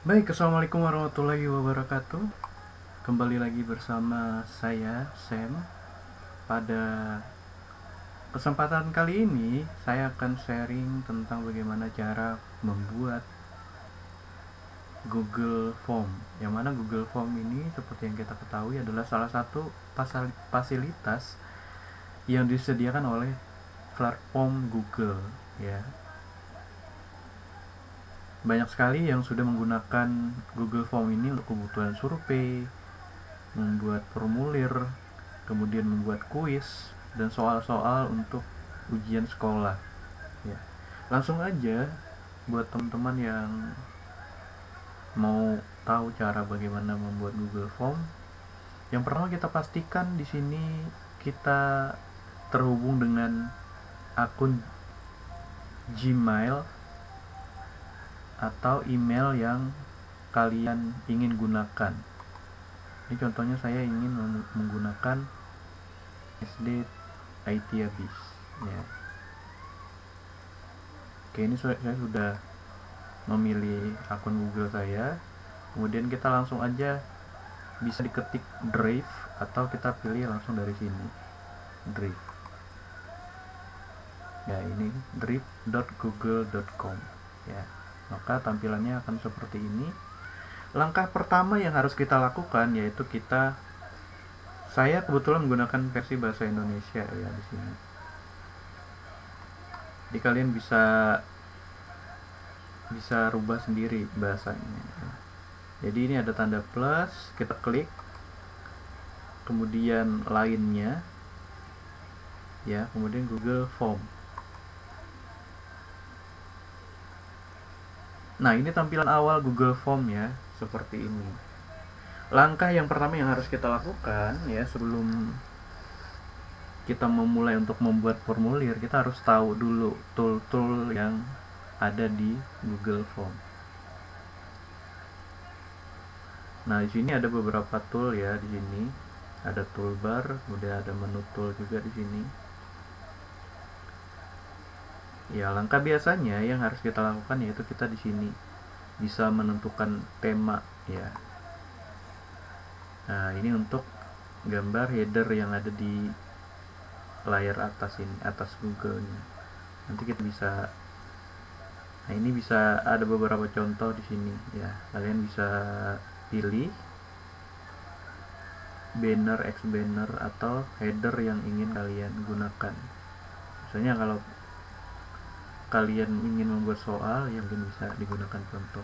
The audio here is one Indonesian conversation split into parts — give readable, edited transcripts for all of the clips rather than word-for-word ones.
Baik, assalamualaikum warahmatullahi wabarakatuh. Kembali lagi bersama saya, Sam. Pada kesempatan kali ini, saya akan sharing tentang bagaimana cara membuat Google Form. Yang mana Google Form ini, seperti yang kita ketahui, adalah salah satu fasilitas yang disediakan oleh platform Google. Ya, banyak sekali yang sudah menggunakan Google Form ini untuk kebutuhan survei, membuat formulir, kemudian membuat kuis dan soal-soal untuk ujian sekolah. Ya, langsung aja buat teman-teman yang mau tahu cara bagaimana membuat Google Form. Yang pertama kita pastikan di sini kita terhubung dengan akun Gmail atau email yang kalian ingin gunakan. Ini contohnya saya ingin menggunakan SD IT habis ya. Oke, ini saya sudah memilih akun Google saya. Kemudian kita langsung aja bisa diketik Drive atau kita pilih langsung dari sini Drive. Ya, ini drive.google.com ya. Maka tampilannya akan seperti ini. Langkah pertama yang harus kita lakukan yaitu saya kebetulan menggunakan versi bahasa Indonesia ya di sini. Jadi kalian bisa rubah sendiri bahasanya. Jadi ini ada tanda plus, kita klik, kemudian lainnya, ya, kemudian Google Form. Nah, ini tampilan awal Google Form ya, seperti ini. Langkah yang pertama yang harus kita lakukan ya sebelum kita memulai untuk membuat formulir, kita harus tahu dulu tool-tool yang ada di Google Form. Nah, di sini ada beberapa tool ya di sini. Ada toolbar, kemudian ada menu tool juga di sini. Ya, langkah biasanya yang harus kita lakukan yaitu kita di sini bisa menentukan tema ya. Nah, ini untuk gambar header yang ada di layar atas ini, atas Google-nya. Nanti kita bisa, nah ini bisa ada beberapa contoh di sini ya. Kalian bisa pilih banner, X banner atau header yang ingin kalian gunakan. Misalnya kalau kalian ingin membuat soal yang mungkin bisa digunakan contoh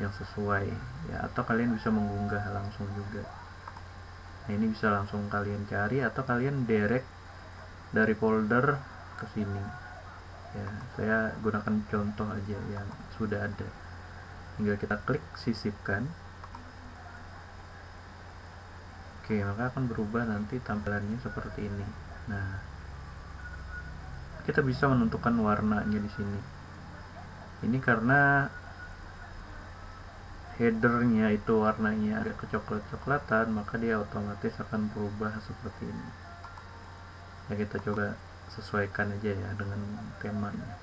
yang sesuai ya, atau kalian bisa mengunggah langsung juga. Nah, ini bisa langsung kalian cari atau kalian direct dari folder ke sini ya. Saya gunakan contoh aja yang sudah ada, tinggal kita klik sisipkan. Oke, maka akan berubah nanti tampilannya seperti ini. Nah, kita bisa menentukan warnanya di sini. Ini karena headernya itu warnanya agak kecoklat-coklatan, maka dia otomatis akan berubah seperti ini ya. Kita coba sesuaikan aja ya dengan temanya.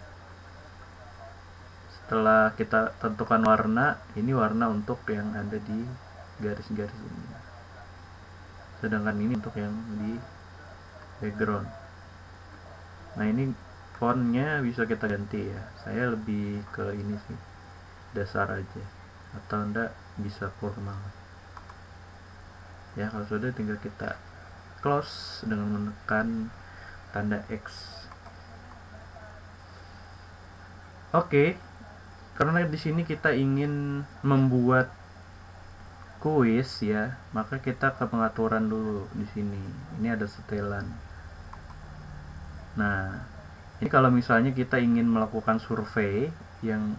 Setelah kita tentukan warna, ini warna untuk yang ada di garis-garis ini, sedangkan ini untuk yang di background. Nah, ini fontnya bisa kita ganti ya. Saya lebih ke ini sih, dasar aja, atau enggak bisa formal ya. Kalau sudah tinggal kita close dengan menekan tanda X. Oke, karena di sini kita ingin membuat kuis ya, maka kita ke pengaturan dulu di sini. Ini ada setelan. Nah, ini kalau misalnya kita ingin melakukan survei yang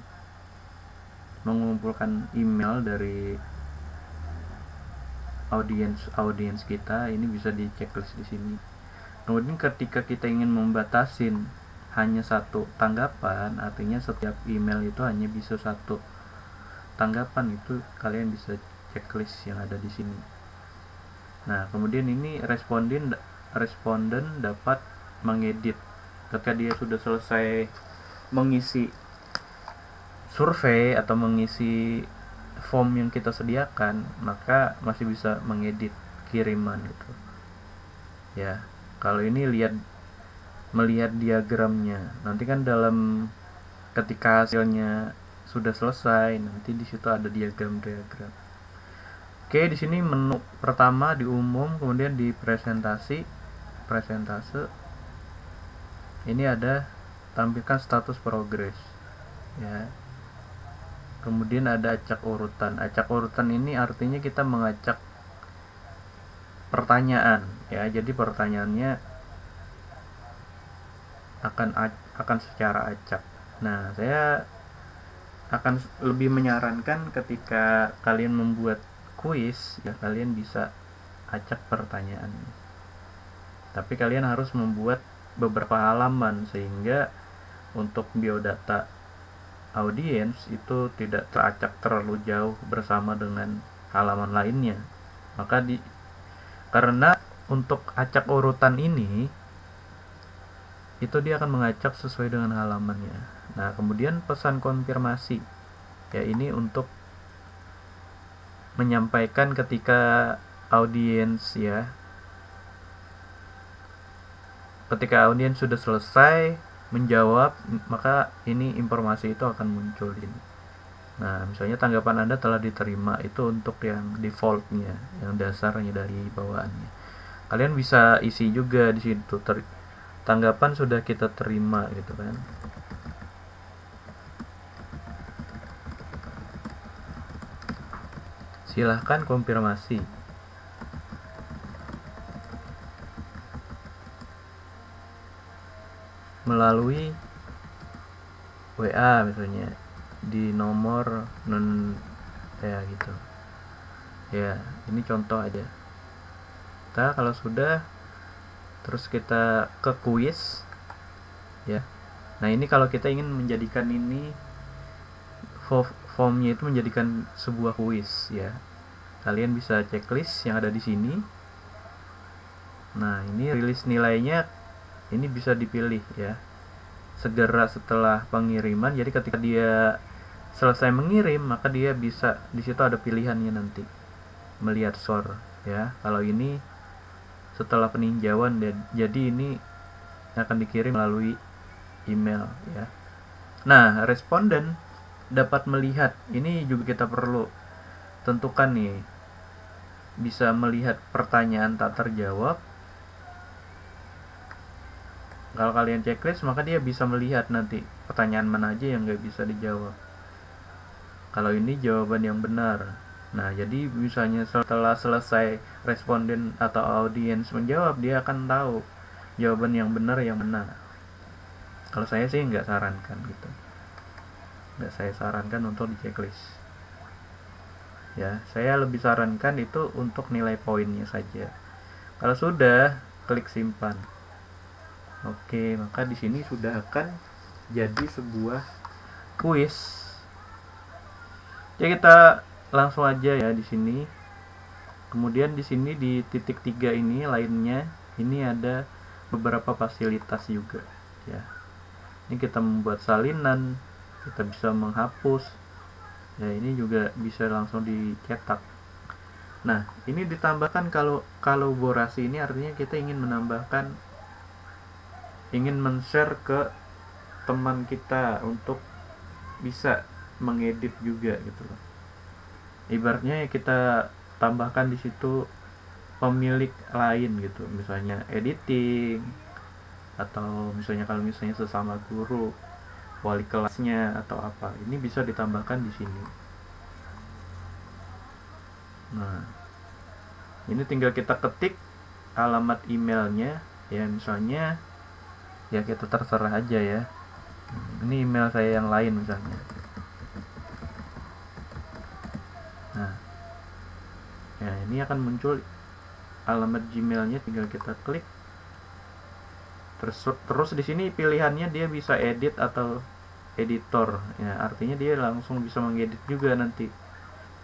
mengumpulkan email dari audiens kita, ini bisa di checklist di sini. Kemudian ketika kita ingin membatasin hanya satu tanggapan, artinya setiap email itu hanya bisa satu tanggapan, itu kalian bisa checklist yang ada di sini. Nah, kemudian ini responden dapat mengedit ketika dia sudah selesai mengisi survei atau mengisi form yang kita sediakan, maka masih bisa mengedit kiriman gitu ya. Kalau ini melihat diagramnya, nanti kan ketika hasilnya sudah selesai, nanti di situ ada diagram. Oke, di sini menu pertama di umum, kemudian di presentase. Ini ada tampilkan status progres ya. Kemudian ada acak urutan. Acak urutan ini artinya kita mengacak pertanyaan ya. Jadi pertanyaannya akan secara acak. Nah, saya akan lebih menyarankan ketika kalian membuat kuis ya, kalian bisa acak pertanyaan. Tapi kalian harus membuat beberapa halaman sehingga untuk biodata audiens itu tidak teracak terlalu jauh bersama dengan halaman lainnya. Karena untuk acak urutan ini itu dia akan mengacak sesuai dengan halamannya. Nah, kemudian pesan konfirmasi ya, ini untuk menyampaikan ketika audiens sudah selesai menjawab, maka ini informasi itu akan muncul ini. Nah, misalnya tanggapan Anda telah diterima, itu untuk yang defaultnya, yang dasarnya dari bawaannya. Kalian bisa isi juga di situ, tanggapan sudah kita terima gitu kan. Silahkan konfirmasi. Melalui WA misalnya di nomor ya gitu. Ya, ini contoh aja. Kita kalau sudah, terus kita ke kuis ya. Nah, ini kalau kita ingin menjadikan ini formnya itu menjadikan sebuah kuis ya, kalian bisa checklist yang ada di sini. Nah, ini rilis nilainya, ini bisa dipilih ya, segera setelah pengiriman. Jadi ketika dia selesai mengirim, maka dia bisa, di situ ada pilihannya nanti melihat score ya. Kalau ini setelah peninjauan, jadi ini akan dikirim melalui email ya. Nah, responden dapat melihat, ini juga kita perlu tentukan nih, bisa melihat pertanyaan tak terjawab. Kalau kalian checklist, maka dia bisa melihat nanti pertanyaan mana aja yang gak bisa dijawab. Kalau ini jawaban yang benar. Nah, jadi misalnya setelah selesai responden atau audiens menjawab, dia akan tahu jawaban yang benar yang mana. Kalau saya sih nggak sarankan gitu, nggak saya sarankan untuk di checklist ya. Saya lebih sarankan itu untuk nilai poinnya saja. Kalau sudah, klik simpan. Oke, maka di sini sudah akan jadi sebuah kuis. Ya, kita langsung aja ya di sini. Kemudian di sini di titik 3 ini lainnya, ini ada beberapa fasilitas juga ya. Ini kita membuat salinan, kita bisa menghapus ya, ini juga bisa langsung dicetak. Nah, ini ditambahkan, kalau kolaborasi ini artinya kita ingin men-share ke teman kita untuk bisa mengedit juga gitu loh. Ibaratnya ya, kita tambahkan di situ pemilik lain gitu, misalnya editing, atau misalnya kalau misalnya sesama guru, wali kelasnya atau apa, ini bisa ditambahkan di sini. Nah, ini tinggal kita ketik alamat emailnya ya, misalnya ya kita terserah aja ya. Ini email saya yang lain misalnya. Nah, ya ini akan muncul alamat Gmailnya, tinggal kita klik. Terus di sini pilihannya dia bisa edit atau editor ya, artinya dia langsung bisa mengedit juga, nanti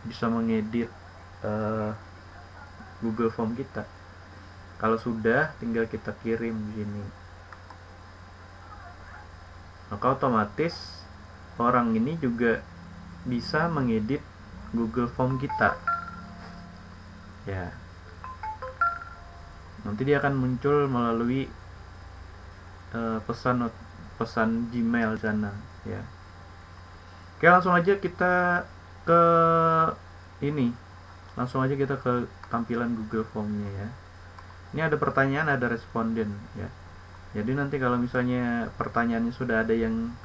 bisa mengedit Google Form kita. Kalau sudah, tinggal kita kirim di sini, maka otomatis orang ini juga bisa mengedit Google Form kita. Ya. Nanti dia akan muncul melalui pesan Gmail sana, ya. Oke, langsung aja kita ke ini. Langsung aja kita ke tampilan Google Form-nya, ya. Ini ada pertanyaan, ada responden, ya. Jadi nanti kalau misalnya pertanyaannya sudah ada yang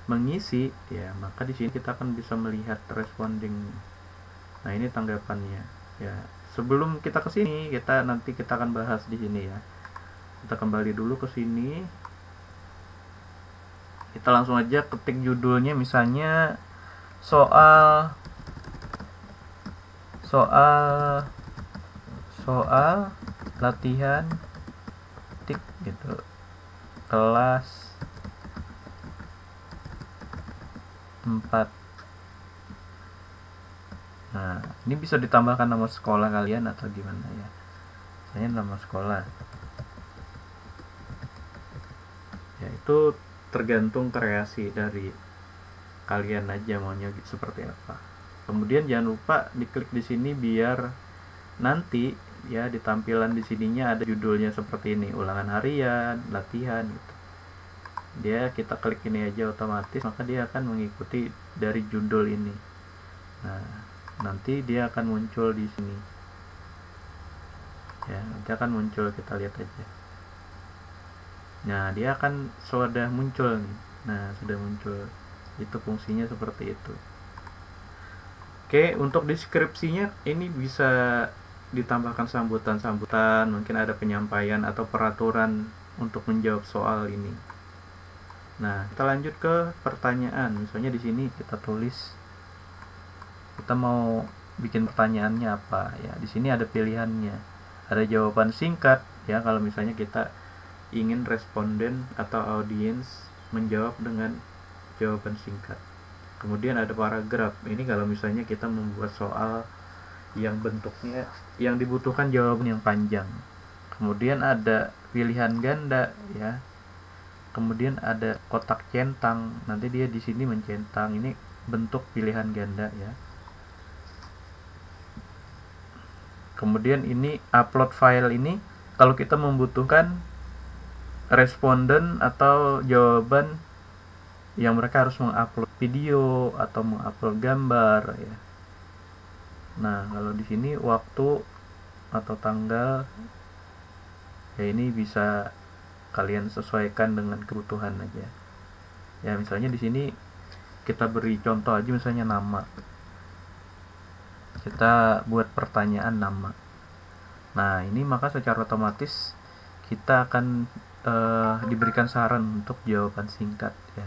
mengisi, ya, maka di sini kita akan bisa melihat responding. Nah, ini tanggapannya, ya. Sebelum kita ke sini, kita akan bahas di sini, ya. Kita kembali dulu ke sini. Kita langsung aja ketik judulnya, misalnya soal latihan tik gitu, kelas 4. Nah, ini bisa ditambahkan nama sekolah kalian atau gimana, ya. Saya nama sekolah. Ya, itu tergantung kreasi dari kalian aja maunya seperti apa. Kemudian jangan lupa diklik di sini biar nanti, ya, di tampilan di sininya ada judulnya seperti ini, ulangan harian, latihan gitu. Kita klik ini aja otomatis, maka dia akan mengikuti dari judul ini. Nah, nanti dia akan muncul di sini. Ya, nanti akan muncul, kita lihat aja. Nah, dia akan sudah muncul nih. Nah, sudah muncul. Itu fungsinya seperti itu. Oke, untuk deskripsinya ini bisa ditambahkan sambutan-sambutan, mungkin ada penyampaian atau peraturan untuk menjawab soal ini. Nah, kita lanjut ke pertanyaan. Misalnya di sini kita tulis kita mau bikin pertanyaannya apa, ya. Di sini ada pilihannya. Ada jawaban singkat, ya, kalau misalnya kita ingin responden atau audiens menjawab dengan jawaban singkat. Kemudian ada paragraf. Ini kalau misalnya kita membuat soal yang bentuknya yang dibutuhkan jawaban yang panjang. Kemudian ada pilihan ganda, ya. Kemudian ada kotak centang. Nanti dia di sini mencentang. Ini bentuk pilihan ganda, ya. Kemudian ini upload file, ini kalau kita membutuhkan responden atau jawaban yang mereka harus mengupload video atau mengupload gambar, ya. Nah, kalau di sini waktu atau tanggal, ya, ini bisa kalian sesuaikan dengan kebutuhan aja. Ya, misalnya di sini kita beri contoh aja, misalnya nama. Kita buat pertanyaan nama. Nah, ini maka secara otomatis kita akan diberikan saran untuk jawaban singkat, ya.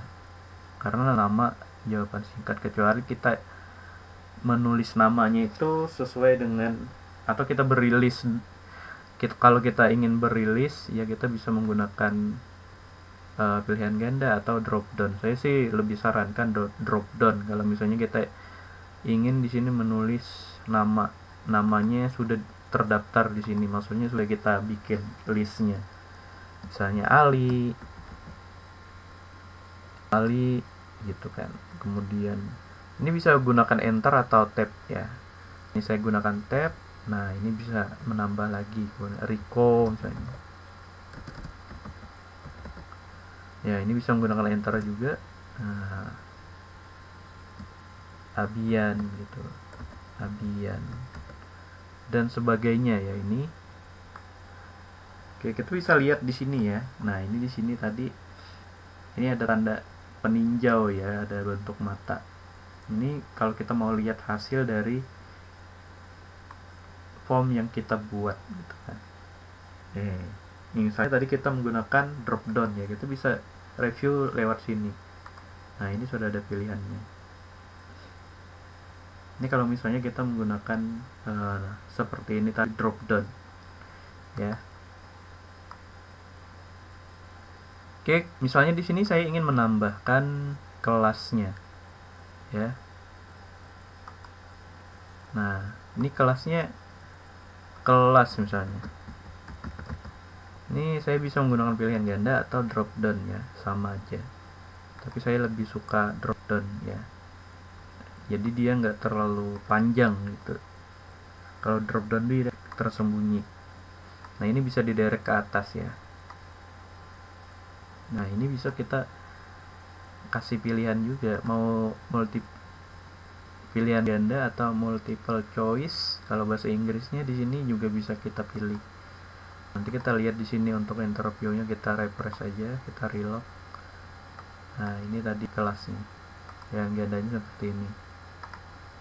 Karena nama jawaban singkat, kecuali kita menulis namanya itu sesuai dengan, atau kita berilis. Kalau kita ingin berilis, ya, kita bisa menggunakan pilihan ganda atau drop down. Saya sih lebih sarankan drop down kalau misalnya kita ingin di sini menulis namanya sudah terdaftar di sini, maksudnya sudah kita bikin listnya. Misalnya Ali gitu kan. Kemudian ini bisa gunakan enter atau tab, ya. Ini saya gunakan tab. Nah, ini bisa menambah lagi Rico misalnya. Ya, ini bisa menggunakan enter juga. Nah, Abian gitu. Abian dan sebagainya, ya. Ini oke, kita bisa lihat di sini, ya. Nah, ini di sini tadi ini ada tanda peninjau, ya, ada bentuk mata. Ini kalau kita mau lihat hasil dari form yang kita buat gitu kan. Misalnya tadi kita menggunakan drop down, ya, kita bisa review lewat sini. Nah, ini sudah ada pilihannya. Ini kalau misalnya kita menggunakan seperti ini tadi, drop down, ya. Oke, misalnya di sini saya ingin menambahkan kelasnya, ya. Nah, ini kelasnya kelas misalnya. Ini saya bisa menggunakan pilihan ganda atau drop down, ya, sama aja. Tapi saya lebih suka drop down, ya. jadi dia nggak terlalu panjang gitu. Kalau drop down dia tersembunyi. Nah ini bisa diderek ke atas ya. Nah ini bisa kita kasih pilihan juga, mau pilihan ganda atau multiple choice. Kalau bahasa Inggrisnya di sini juga bisa kita pilih. Nanti kita lihat di sini untuk interviewnya, kita refresh aja, kita reload. Nah ini tadi kelasnya, yang gandanya seperti ini.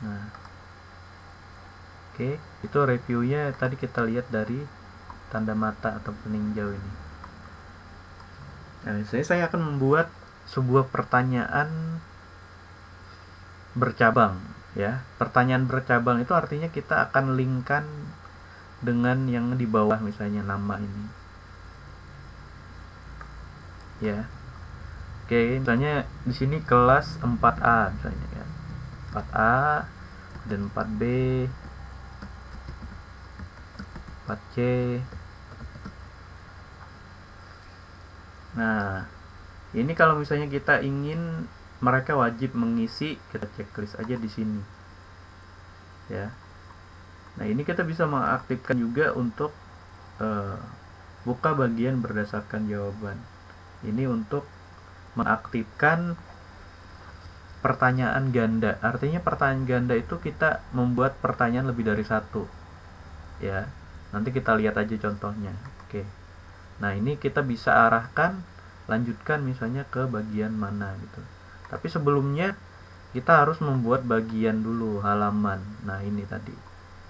Nah oke, itu reviewnya tadi kita lihat dari tanda mata atau peninjau ini. Nah saya akan membuat sebuah pertanyaan bercabang ya. Pertanyaan bercabang itu artinya kita akan linkkan dengan yang di bawah, misalnya nama ini ya. Oke, misalnya di sini kelas 4A misalnya ya. 4A dan 4B, 4C. Nah, ini kalau misalnya kita ingin mereka wajib mengisi, kita checklist aja di sini ya. Nah ini kita bisa mengaktifkan juga untuk buka bagian berdasarkan jawaban. Ini untuk mengaktifkan pertanyaan ganda. Artinya pertanyaan ganda itu kita membuat pertanyaan lebih dari satu ya. Nanti kita lihat aja contohnya. Oke, nah ini kita bisa arahkan, lanjutkan misalnya ke bagian mana gitu. Tapi sebelumnya kita harus membuat bagian dulu, halaman. Nah ini tadi,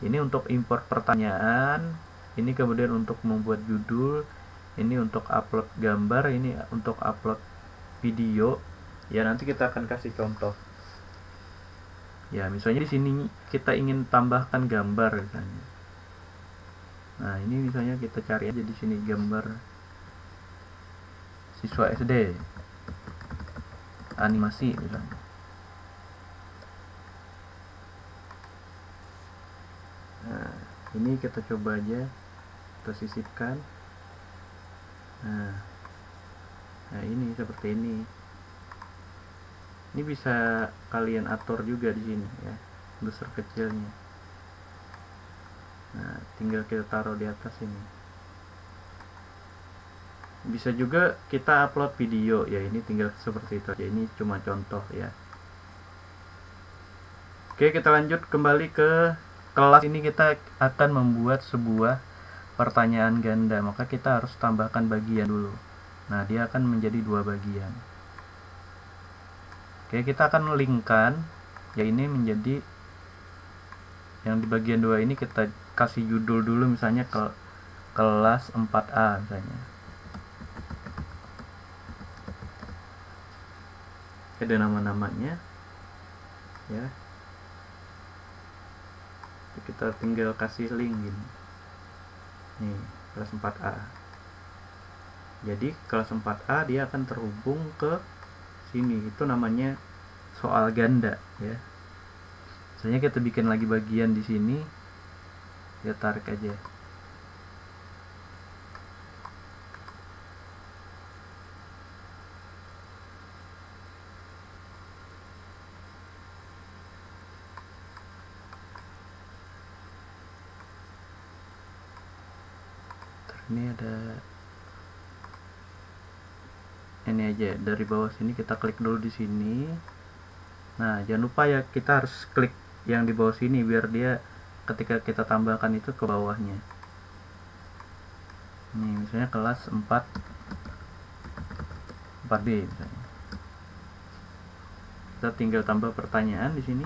ini untuk import pertanyaan, ini kemudian untuk membuat judul, ini untuk upload gambar, ini untuk upload video ya. Nanti kita akan kasih contoh ya. Misalnya di sini kita ingin tambahkan gambar misalnya. Nah ini misalnya kita cari aja di sini gambar siswa SD animasi misalnya. Nah ini kita coba aja, kita sisipkan. Nah ini seperti ini. Ini bisa kalian atur juga di sini ya, besar kecilnya. Nah tinggal kita taruh di atas ini. Bisa juga kita upload video ya, ini tinggal seperti itu aja. Ini cuma contoh ya. Oke, kita lanjut kembali ke kelas. Ini kita akan membuat sebuah pertanyaan ganda, maka kita harus tambahkan bagian dulu. Nah dia akan menjadi dua bagian. Oke, kita akan linkkan ya, ini menjadi yang di bagian 2 ini kita kasih judul dulu, misalnya ke kelas 4A misalnya. Ada nama-namanya ya. Kita tinggal kasih link gini. Nih, kelas 4A. Jadi kelas 4A dia akan terhubung ke sini. Itu namanya soal ganda ya. Misalnya kita bikin lagi bagian di sini, ya tarik aja. Ini ada ini aja, dari bawah sini kita klik dulu di sini. Nah jangan lupa ya, kita harus klik yang di bawah sini biar dia ketika kita tambahkan itu ke bawahnya. Nih misalnya kelas 4B misalnya. Kita tinggal tambah pertanyaan di sini.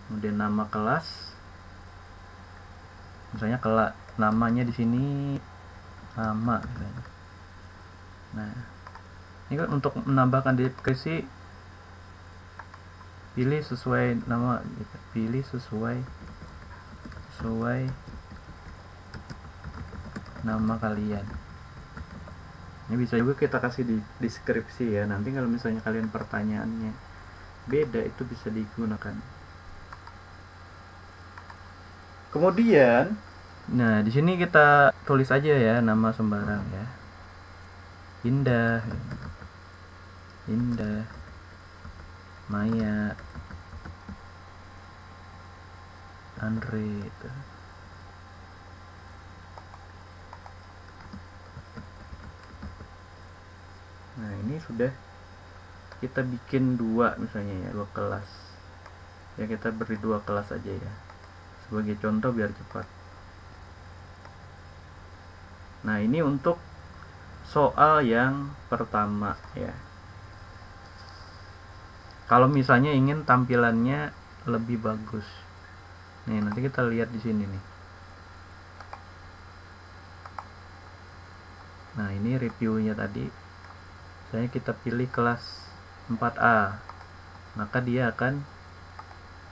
Kemudian nama kelas. Misalnya namanya di sini nama misalnya. Nah, ini kan untuk menambahkan deskripsi, pilih sesuai nama, pilih sesuai nama kalian. Ini bisa juga kita kasih di deskripsi ya. Nanti kalau misalnya kalian pertanyaannya beda, itu bisa digunakan. Kemudian, nah di sini kita tulis aja ya nama sembarang ya. Indah. Maya, Andre itu. Nah ini sudah kita bikin dua, misalnya ya, dua kelas ya, kita beri dua kelas aja ya sebagai contoh biar cepat. Nah ini untuk soal yang pertama ya. Kalau misalnya ingin tampilannya lebih bagus, nih nanti kita lihat di sini nih. Nah ini reviewnya tadi, misalnya kita pilih kelas 4A, maka dia akan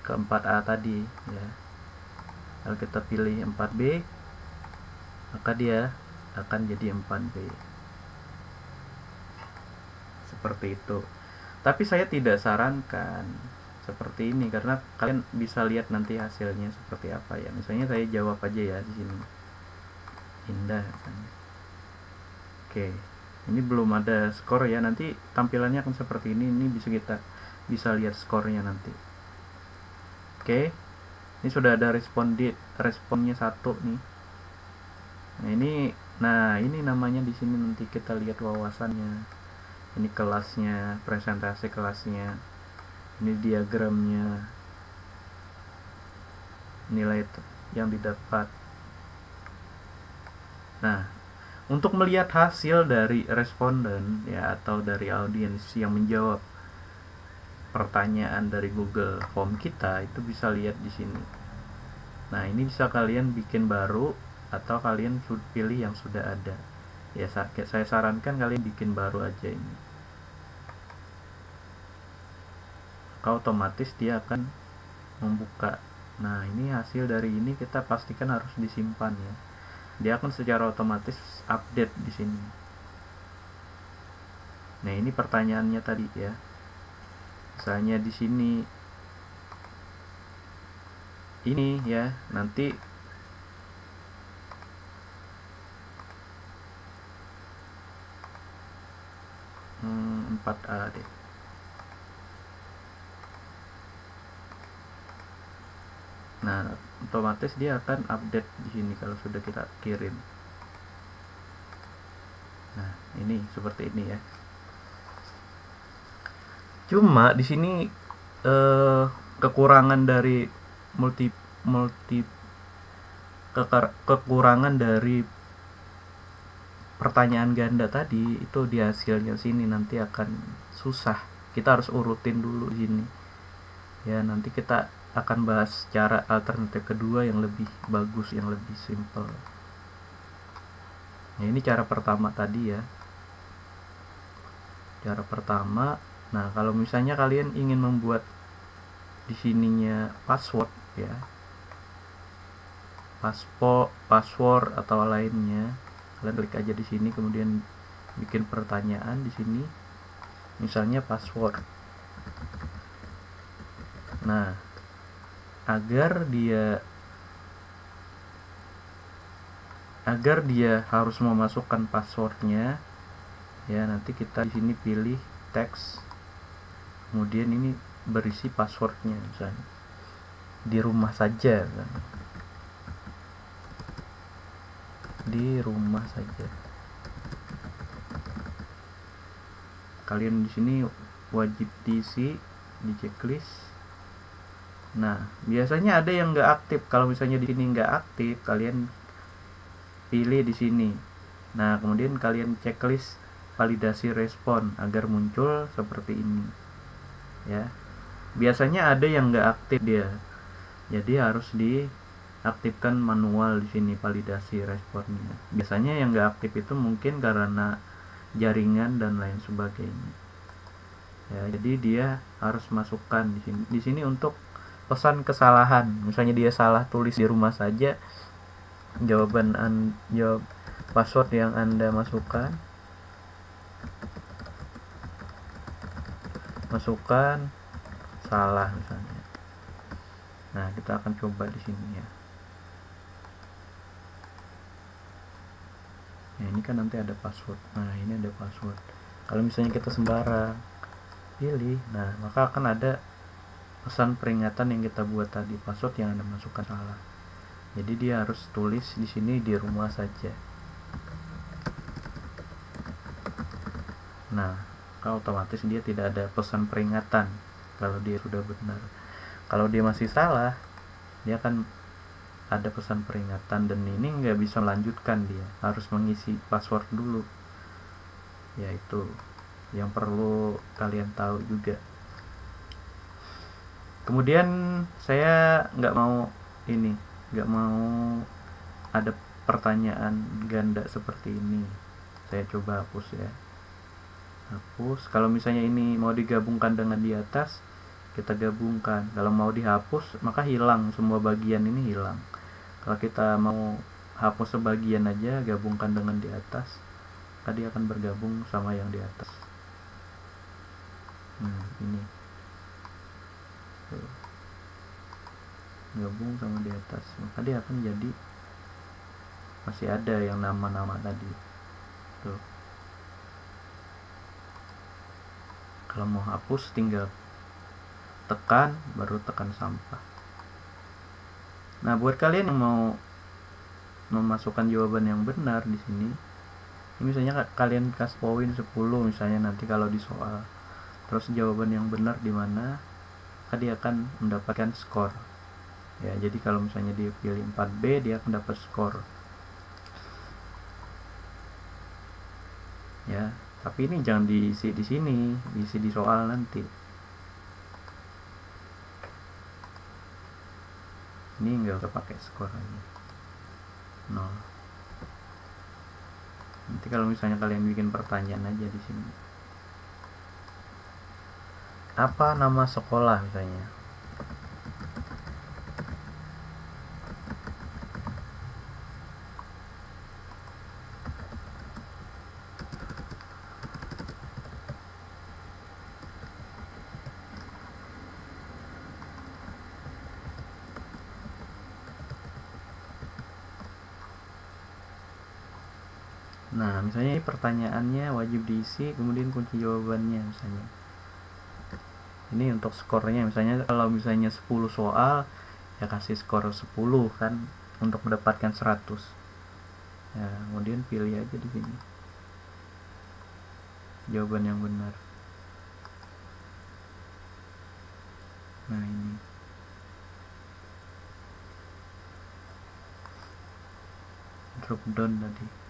ke 4A tadi ya. Kalau kita pilih 4B, maka dia akan jadi 4B, seperti itu. Tapi saya tidak sarankan seperti ini karena kalian bisa lihat nanti hasilnya seperti apa ya. Misalnya saya jawab aja ya di sini, Indah misalnya. Oke, ini belum ada skor ya, nanti tampilannya akan seperti ini. Ini kita bisa lihat skornya nanti. Oke, ini sudah ada responnya 1 nih. Nah ini namanya di sini, nanti kita lihat wawasannya. Ini kelasnya, presentasi kelasnya, ini diagramnya, nilai yang didapat. Nah untuk melihat hasil dari responden ya, atau dari audiens yang menjawab pertanyaan dari Google Form kita, itu bisa lihat di sini. Nah ini bisa kalian bikin baru atau kalian pilih yang sudah ada ya. Saya sarankan kalian bikin baru aja ini, maka otomatis dia akan membuka. Nah ini hasil dari ini kita pastikan harus disimpan ya, dia akan secara otomatis update di sini. Nah ini pertanyaannya tadi ya, misalnya di sini ini ya, nanti empat A deh. Nah otomatis dia akan update di sini kalau sudah kita kirim. Nah ini seperti ini ya. Cuma di sini kekurangan dari kekurangan dari pertanyaan ganda tadi itu di hasilnya sini nanti akan susah. Kita harus urutin dulu di sini ya. Nanti kita akan bahas cara alternatif kedua yang lebih bagus, yang lebih simple. Nah ini cara pertama tadi ya, cara pertama. Nah kalau misalnya kalian ingin membuat di sininya password ya, password atau lainnya, kalian klik aja di sini, kemudian bikin pertanyaan di sini, misalnya password. Nah agar dia harus memasukkan passwordnya ya, nanti kita di sini pilih teks, kemudian ini berisi passwordnya, misalnya di rumah saja kan? Di rumah saja. Kalian di sini wajib diisi di checklist. Nah biasanya ada yang nggak aktif. Kalau misalnya di sini nggak aktif, kalian pilih di sini. Nah kemudian kalian checklist validasi respon agar muncul seperti ini ya. Biasanya ada yang nggak aktif dia, jadi harus diaktifkan manual di sini validasi responnya. Biasanya yang nggak aktif itu mungkin karena jaringan dan lain sebagainya ya, jadi dia harus masukkan di sini. Di sini untuk pesan kesalahan, misalnya dia salah tulis di rumah saja, jawab password yang Anda masukkan salah misalnya. Nah kita akan coba di sini ya. Nah ini kan nanti ada password. Nah ini ada password. Kalau misalnya kita sembarang, pilih, nah maka akan ada pesan peringatan yang kita buat tadi, password yang Anda masukkan salah. Jadi dia harus tulis di sini di rumah saja. Nah, kalau otomatis dia tidak ada pesan peringatan kalau dia sudah benar. Kalau dia masih salah, dia akan ada pesan peringatan, dan ini nggak bisa melanjutkan, dia harus mengisi password dulu. Yaitu yang perlu kalian tahu juga. Kemudian saya nggak mau ada pertanyaan ganda seperti ini. Saya coba hapus ya. Hapus. Kalau misalnya ini mau digabungkan dengan di atas, kita gabungkan. Kalau mau dihapus, maka hilang semua bagian ini, hilang. Kalau kita mau hapus sebagian aja, gabungkan dengan di atas, maka dia akan bergabung sama yang di atas. Ini tuh, gabung sama di atas, maka dia akan jadi masih ada yang nama-nama tadi tuh. Kalau mau hapus tinggal tekan, baru tekan sampah. Nah, buat kalian yang mau memasukkan jawaban yang benar di sini, ini misalnya kalian kasih poin 10 misalnya, nanti kalau di soal terus jawaban yang benar di mana, maka dia akan mendapatkan skor ya. Jadi kalau misalnya dia pilih 4B, dia akan dapat skor ya. Tapi ini jangan diisi di sini, diisi di soal nanti. Ini nggak usah pakai skor aja, 0. Nanti kalau misalnya kalian bikin pertanyaan aja di sini, apa nama sekolah misalnya. Nah, misalnya ini pertanyaannya wajib diisi, kemudian kunci jawabannya misalnya. Ini untuk skornya, misalnya kalau misalnya 10 soal, ya kasih skor 10 kan, untuk mendapatkan 100. Ya, kemudian pilih aja di sini jawaban yang benar. Nah, ini drop down tadi.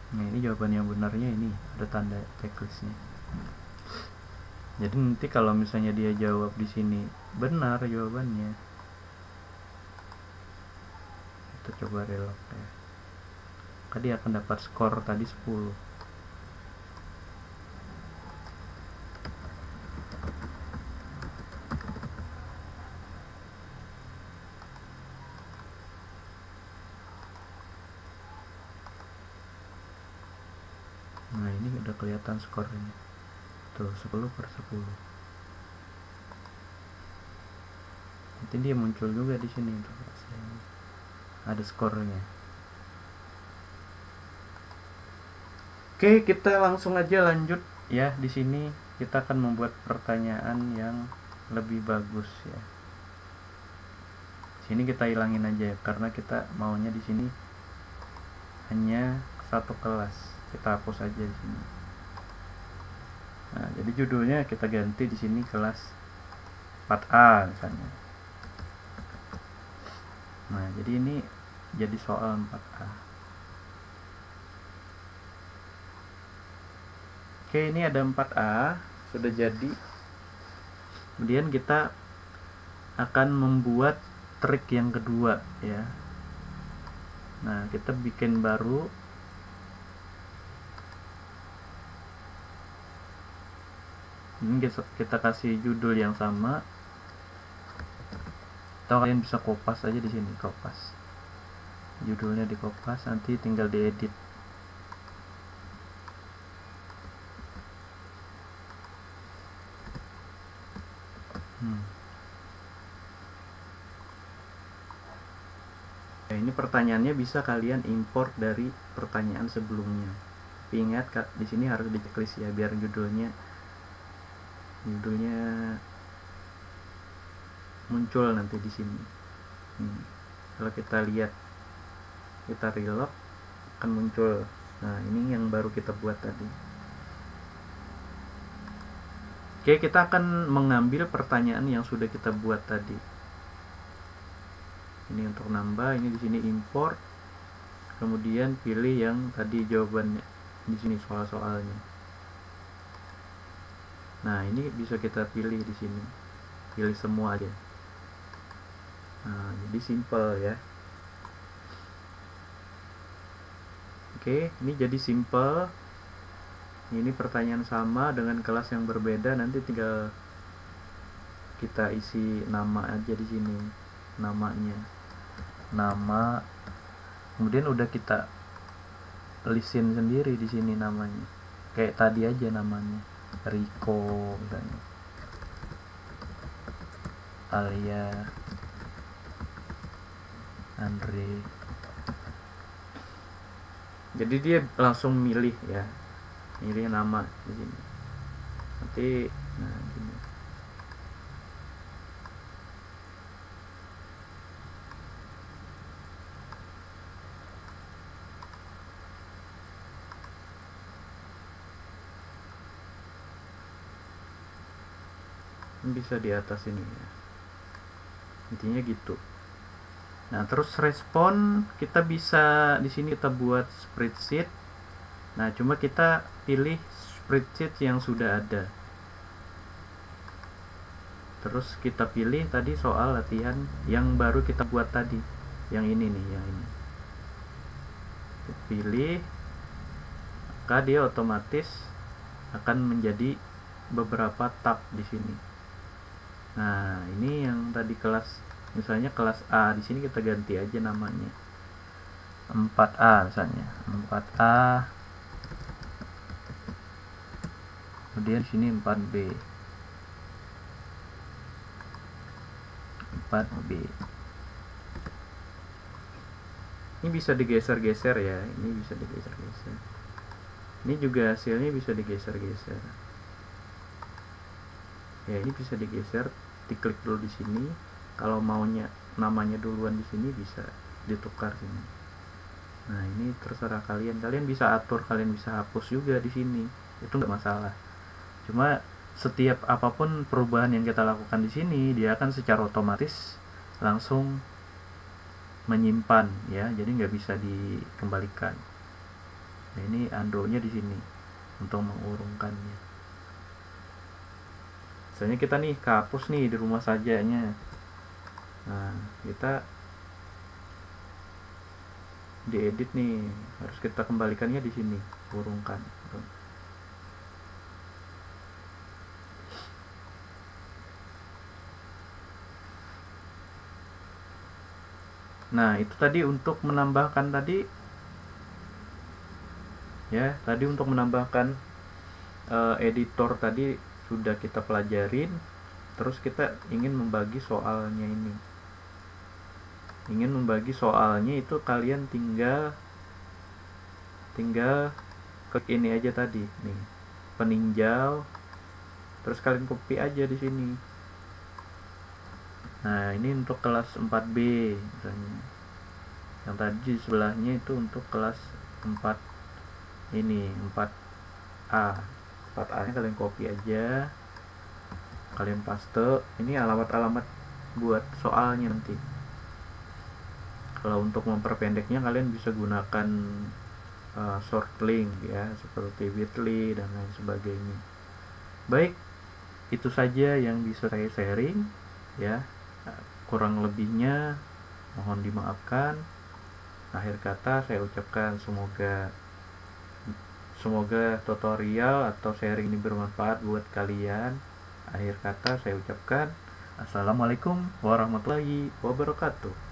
Nah, ini jawaban yang benarnya, ini ada tanda checklistnya. Jadi nanti kalau misalnya dia jawab di sini benar jawabannya, kita coba relog ya, maka dia akan dapat skor tadi 10. Nah, ini udah kelihatan skornya tuh, 10/10. Nanti dia muncul juga di sini tuh, ada skornya. Oke, kita langsung aja lanjut ya. Di sini kita akan membuat pertanyaan yang lebih bagus ya. Sini kita hilangin aja karena kita maunya di sini hanya satu kelas. Kita hapus aja di sini. Nah, jadi judulnya kita ganti di sini kelas 4A misalnya. Nah, jadi ini jadi soal 4A. Oke, ini ada 4A sudah jadi. Kemudian kita akan membuat trik yang kedua ya. Nah, kita bikin baru. Ini kita kasih judul yang sama, atau kalian bisa kopas aja di sini, kopas judulnya, di kopas, nanti tinggal diedit. Nah, ini pertanyaannya bisa kalian import dari pertanyaan sebelumnya. Tapi ingat Kak, di sini harus di checklist ya biar judulnya muncul nanti di sini. Kalau kita lihat, kita reload akan muncul. Nah, ini yang baru kita buat tadi. Oke, kita akan mengambil pertanyaan yang sudah kita buat tadi. Ini untuk nambah, ini di sini import. Kemudian pilih yang tadi jawabannya di sini, soal-soalnya. Nah, ini bisa kita pilih di sini. Pilih semua aja. Nah, jadi simple ya. Oke, ini jadi simple. Ini pertanyaan sama dengan kelas yang berbeda, nanti tinggal kita isi nama aja di sini, namanya, nama, kemudian udah kita listin sendiri di sini namanya, kayak tadi aja namanya, Riko misalnya, Alia, Andre. Jadi dia langsung milih ya, milih nama di sini. Nanti, nah gini. Bisa di atas ini ya. Intinya gitu. Nah, terus respon kita bisa di sini kita buat spreadsheet. Nah, cuma kita pilih spreadsheet yang sudah ada. Terus kita pilih tadi soal latihan yang baru kita buat tadi. Yang ini nih, yang ini. Kita pilih, maka dia otomatis akan menjadi beberapa tab di sini. Nah, ini yang tadi kelas, misalnya kelas A, di sini kita ganti aja namanya 4A misalnya, 4A. Kemudian di sini 4B. 4B. Ini bisa digeser-geser ya, ini bisa digeser-geser. Ini juga hasilnya bisa digeser-geser. Ya, ini bisa digeser, diklik dulu di sini. Kalau maunya namanya duluan di sini bisa ditukar sini. Nah, ini terserah kalian. Kalian bisa atur, kalian bisa hapus juga di sini. Itu nggak masalah. Cuma setiap apapun perubahan yang kita lakukan di sini, dia akan secara otomatis langsung menyimpan ya. Jadi nggak bisa dikembalikan. Nah, ini undo-nya di sini untuk mengurungkannya. Misalnya kita nih kehapus nih di rumah sajanya. Nah, kita diedit nih, harus kita kembalikannya di sini, urungkan. Nah, itu tadi untuk menambahkan tadi ya, tadi untuk menambahkan editor tadi sudah kita pelajarin. Terus kita ingin membagi soalnya ini. Ingin membagi soalnya itu kalian tinggal klik ini aja tadi nih, peninjau, terus kalian copy aja di sini. Nah, ini untuk kelas 4B misalnya. Yang tadi sebelahnya itu untuk kelas 4 ini, 4A. 4A nya kalian copy aja, kalian paste. Ini alamat-alamat buat soalnya nanti. Kalau untuk memperpendeknya kalian bisa gunakan short link ya, seperti bit.ly dan lain sebagainya. Baik, itu saja yang bisa saya sharing ya. Kurang lebihnya mohon dimaafkan. Akhir kata saya ucapkan semoga tutorial atau sharing ini bermanfaat buat kalian. Akhir kata saya ucapkan assalamualaikum warahmatullahi wabarakatuh.